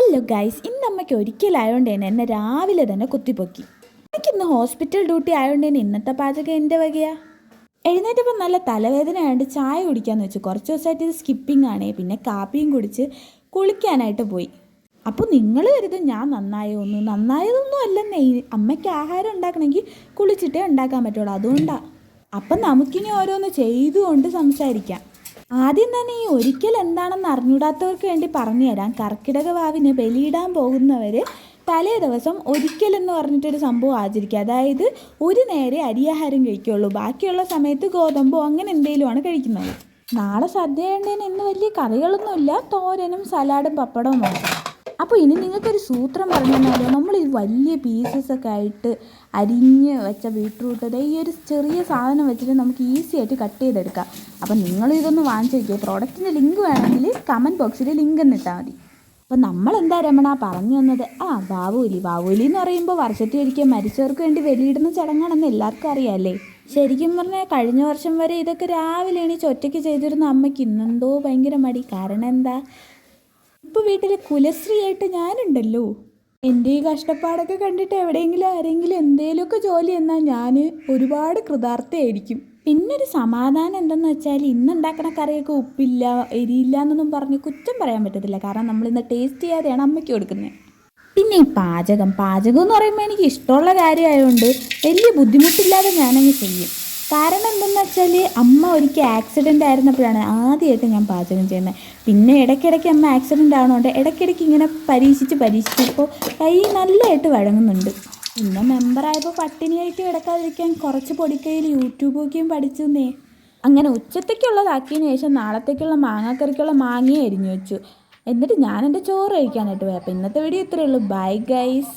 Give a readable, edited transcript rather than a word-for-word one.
Hello guys, ഇന്ന് അമ്മയ്ക്ക് ഒരിക്കലായതുകൊണ്ട് തന്നെ എന്നെ രാവിലെ തന്നെ കുത്തിപ്പൊക്കി. എനിക്കിന്ന് ഹോസ്പിറ്റൽ ഡ്യൂട്ടി ആയതുകൊണ്ട് തന്നെ ഇന്നത്തെ പാചകം എൻ്റെ വകയാ. എഴുന്നേറ്റപ്പോൾ നല്ല തലവേദന ആയതുകൊണ്ട് ചായ കുടിക്കാമെന്ന് വെച്ചു. കുറച്ച് ദിവസമായിട്ട് ഇത് സ്കിപ്പിംഗ് ആണേ. പിന്നെ കാപ്പിയും കുടിച്ച് കുളിക്കാനായിട്ട് പോയി. അപ്പോൾ നിങ്ങൾ കരുതും ഞാൻ നന്നായതൊന്നും അല്ലെന്നേ. അമ്മയ്ക്ക് ആഹാരം ഉണ്ടാക്കണമെങ്കിൽ കുളിച്ചിട്ടേ ഉണ്ടാക്കാൻ പറ്റുള്ളൂ, അതുകൊണ്ടാണ്. അപ്പം നമുക്കിനി ഓരോന്ന് ചെയ്തുകൊണ്ട് സംസാരിക്കാം. ആദ്യം തന്നെ ഈ ഒരിക്കൽ എന്താണെന്ന് അറിഞ്ഞൂടാത്തവർക്ക് വേണ്ടി പറഞ്ഞു തരാം. കർക്കിടക വാവിന് ബലിയിടാൻ പോകുന്നവർ തലേ ദിവസം ഒരിക്കലെന്ന് പറഞ്ഞിട്ടൊരു സംഭവം ആചരിക്കുക. അതായത് ഒരു നേരെ അരിയാഹാരം കഴിക്കുകയുള്ളൂ, ബാക്കിയുള്ള സമയത്ത് ഗോതമ്പോ അങ്ങനെ എന്തെങ്കിലുമാണ് കഴിക്കുന്നത്. നാളെ സദ്യ ഉണ്ടേന് ഇന്ന് വലിയ കറികളൊന്നുമില്ല, തോരനും സലാഡും പപ്പടവും മാത്രം. അപ്പോൾ ഇനി നിങ്ങൾക്കൊരു സൂത്രം പറഞ്ഞു തന്നാലോ. നമ്മൾ ഈ വലിയ പീസസൊക്കെ ആയിട്ട് അരിഞ്ഞ് വെച്ച ബീട്രൂട്ട് ഈ ഒരു ചെറിയ സാധനം വെച്ചിട്ട് നമുക്ക് ഈസി ആയിട്ട് കട്ട് ചെയ്തെടുക്കാം. അപ്പം നിങ്ങൾ ഇതൊന്ന് വാങ്ങിച്ച് വയ്ക്കുക. പ്രോഡക്റ്റിൻ്റെ ലിങ്ക് വേണമെങ്കിൽ കമൻറ്റ് ബോക്സിൽ ലിങ്ക് എന്നിട്ടാൽ മതി. അപ്പം നമ്മളെന്താ രമണ പറഞ്ഞു വന്നത്? വാവൂലി എന്ന് പറയുമ്പോൾ വർഷത്തിൽ ഒരിക്കൽ മരിച്ചവർക്ക് വേണ്ടി വെളിയിടുന്ന ചടങ്ങാണെന്ന് എല്ലാവർക്കും അറിയാമല്ലേ. ശരിക്കും പറഞ്ഞാൽ കഴിഞ്ഞ വർഷം വരെ ഇതൊക്കെ രാവിലെ എണീച്ച് ഒറ്റയ്ക്ക് ചെയ്തിരുന്ന അമ്മയ്ക്ക് ഇന്നെന്തോ ഭയങ്കര മടി. കാരണം എന്താ, ഇപ്പോൾ വീട്ടിൽ കുലശ്രീയായിട്ട് ഞാനുണ്ടല്ലോ. എൻ്റെ ഈ കഷ്ടപ്പാടൊക്കെ കണ്ടിട്ട് ആരെങ്കിലും എന്തെങ്കിലുമൊക്കെ ജോലി എന്നാൽ ഞാൻ ഒരുപാട് കൃതാർത്ഥയായിരിക്കും. പിന്നൊരു സമാധാനം എന്തെന്ന് വെച്ചാൽ ഇന്നുണ്ടാക്കണ കറിയൊക്കെ ഉപ്പില്ല എരിയില്ല എന്നൊന്നും പറഞ്ഞ് കുറ്റം പറയാൻ പറ്റത്തില്ല. കാരണം നമ്മളിന്ന് ടേസ്റ്റ് ചെയ്യാതെയാണ് അമ്മയ്ക്ക് കൊടുക്കുന്നത്. പിന്നെ ഈ പാചകം എന്ന് പറയുമ്പോൾ എനിക്ക് ഇഷ്ടമുള്ള കാര്യമായതുകൊണ്ട് വലിയ ബുദ്ധിമുട്ടില്ലാതെ ഞാനങ്ങ് ചെയ്യും. കാരണം എന്തെന്ന് വെച്ചാൽ അമ്മ ഒരിക്കൽ ആക്സിഡൻ്റ് ആയിരുന്നപ്പോഴാണ് ആദ്യമായിട്ട് ഞാൻ പാചകം ചെയ്യുന്നത്. പിന്നെ ഇടയ്ക്കിടയ്ക്ക് അമ്മ ആക്സിഡൻ്റ് ആവണോണ്ട് ഇടയ്ക്കിടയ്ക്ക് ഇങ്ങനെ പരീക്ഷിച്ച് ഇപ്പോൾ കൈ നല്ലതായിട്ട് വഴങ്ങുന്നുണ്ട്. പിന്നെ മെമ്പറായപ്പോൾ പട്ടിണിയായിട്ട് കിടക്കാതിരിക്കാൻ കുറച്ച് പൊടിക്കൈയിൽ യൂട്യൂബ് നോക്കിയും പഠിച്ചെന്നേ. അങ്ങനെ ഉച്ചത്തേക്കുള്ളതാക്കിയതിന് ശേഷം നാളത്തേക്കുള്ള മാങ്ങാക്കറിക്കുള്ള മാങ്ങയെ അരിഞ്ഞു വെച്ചു. എന്നിട്ട് ഞാൻ എൻ്റെ ചോറ് കഴിക്കാനായിട്ട് പോയി. അപ്പോൾ ഇന്നത്തെ വീഡിയോ ഇത്രയേ ഉള്ളൂ. Bye guys.